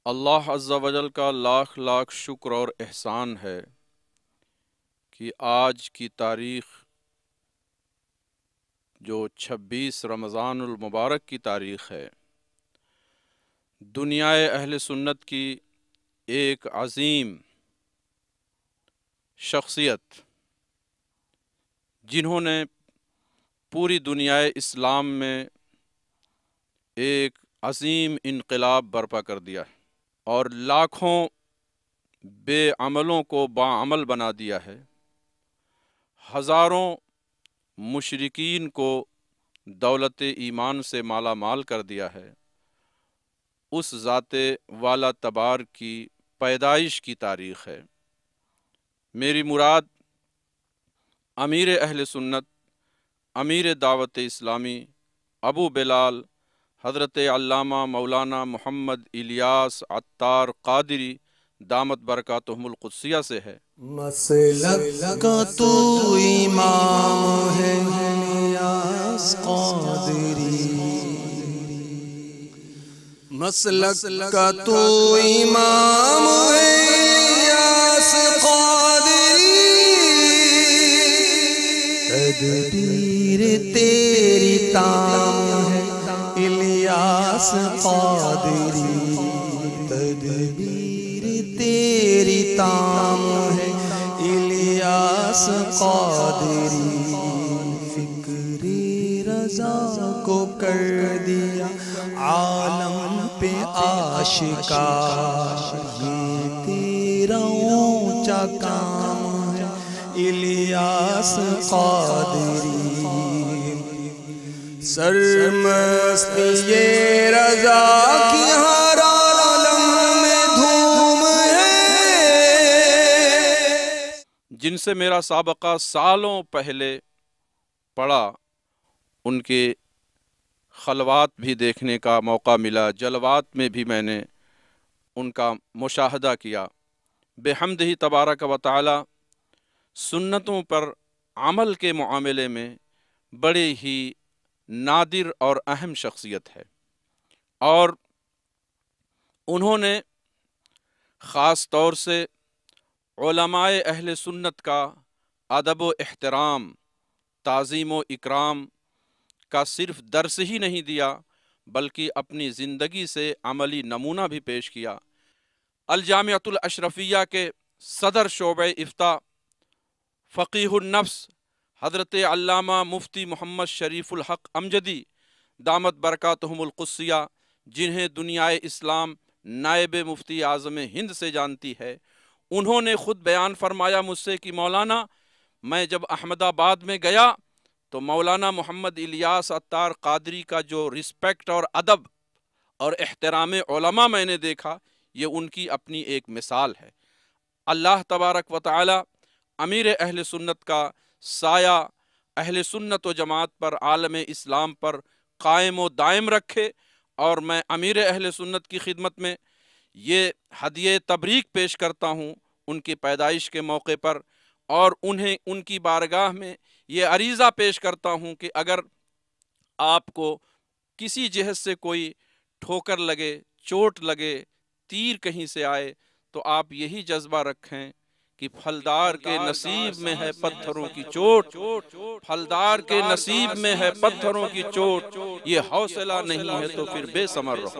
اللہ عز و جل کا لاکھ لاکھ شکر اور احسان ہے کہ آج کی تاریخ جو 26 رمضان المبارک کی تاریخ ہے، دنیائے اہل سنت کی ایک عظیم شخصیت جنہوں نے پوری دنیائے اسلام میں ایک عظیم انقلاب برپا کر دیا ہے اور لاکھوں بے عملوں کو باعمل بنا دیا ہے، ہزاروں مشرکین کو دولت ایمان سے مالا مال کر دیا ہے، اس ذات والا تبار کی پیدائش کی تاریخ ہے۔ میری مراد امیر اہل سنت، امیر دعوت اسلامی ابو بلال حضرت علامہ مولانا محمد الیاس عطار قادری دامت برکاتہم القدسیہ سے ہے۔ مسلک کا تو امام ہے الیاس قادری، مسلک کا تو امام ہے الیاس قادری، تدبیر تیری تام ہے الیاس قادری، تدبیر تیری تام ہے الیاس قادری، فکر رضا کو کر دیا عالم پہ آشکار، یہ تیرا اونچا کام ہے الیاس قادری، سرمستی رضا کی ہر عالم میں دھوم ہے، جن سے میرا سابقہ سالوں پہلے پڑا، ان کے خلوات بھی دیکھنے کا موقع ملا، جلوات میں بھی میں نے ان کا مشاہدہ کیا۔ بحمدہ تبارک و تعالی سنتوں پر عمل کے معاملے میں بڑے ہی نادر اور اہم شخصیت ہے، اور انہوں نے خاص طور سے علماء اہل سنت کا ادب و احترام، تعظیم و اکرام کا صرف درس ہی نہیں دیا بلکہ اپنی زندگی سے عملی نمونہ بھی پیش کیا۔ الجامعۃ الاشرفیہ کے صدر شعبہ افتاء فقیہ النفس حضرت علامہ مفتی محمد شریف الحق امجدی دامت برکاتہم القدسیہ، جنہیں دنیائے اسلام نائب مفتی اعظم ہند سے جانتی ہے، انہوں نے خود بیان فرمایا مجھ سے کہ مولانا، میں جب احمد آباد میں گیا تو مولانا محمد الیاس عطار قادری کا جو رسپیکٹ اور ادب اور احترام علماء میں نے دیکھا، یہ ان کی اپنی ایک مثال ہے۔ اللہ تبارک و تعالی امیر اہل سنت کا سایہ اہل سنت و جماعت پر، عالم اسلام پر قائم و دائم رکھے، اور میں امیر اہل سنت کی خدمت میں یہ ہدیہ تبریک پیش کرتا ہوں ان کی پیدائش کے موقع پر، اور انہیں ان کی بارگاہ میں یہ عریضہ پیش کرتا ہوں کہ اگر آپ کو کسی جہت سے کوئی ٹھوکر لگے، چوٹ لگے، تیر کہیں سے آئے، تو آپ یہی جذبہ رکھیں کہ پھلدار کے نصیب میں ہے پتھروں کی چوٹ، پھلدار کے نصیب میں ہے پتھروں کی چوٹ، یہ حوصلہ نہیں ہے تو پھر بے ثمر رہو۔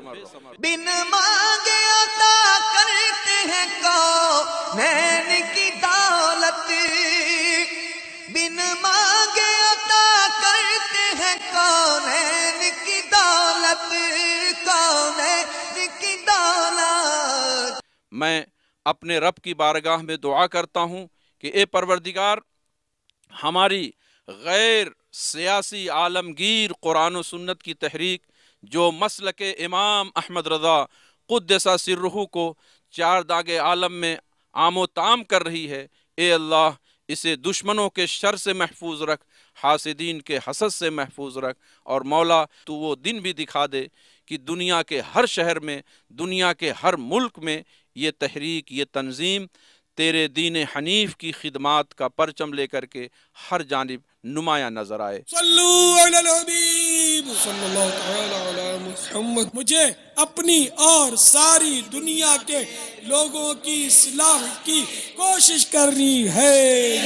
بن مانگے عطا کرتے ہیں کونین کی دولت، بن مانگے عطا کرتے ہیں کونین کی دولت، کونین کی دولت۔ میں اپنے رب کی بارگاہ میں دعا کرتا ہوں کہ اے پروردگار، ہماری غیر سیاسی عالمگیر قرآن و سنت کی تحریک جو مسلک امام احمد رضا قدس سرہ کو چار داغ عالم میں عام و تام کر رہی ہے، اے اللہ اسے دشمنوں کے شر سے محفوظ رکھ، حاسدین کے حسد سے محفوظ رکھ، اور مولا تو وہ دن بھی دکھا دے کہ دنیا کے ہر شہر میں، دنیا کے ہر ملک میں یہ تحریک، یہ تنظیم تیرے دین حنیف کی خدمات کا پرچم لے کر کے ہر جانب نمایاں نظر آئے۔ صلو علی الحبیب صلی اللہ تعالی علی محمد۔ مجھے اپنی اور ساری دنیا کے لوگوں کی اصلاح کی کوشش کرنی ہے۔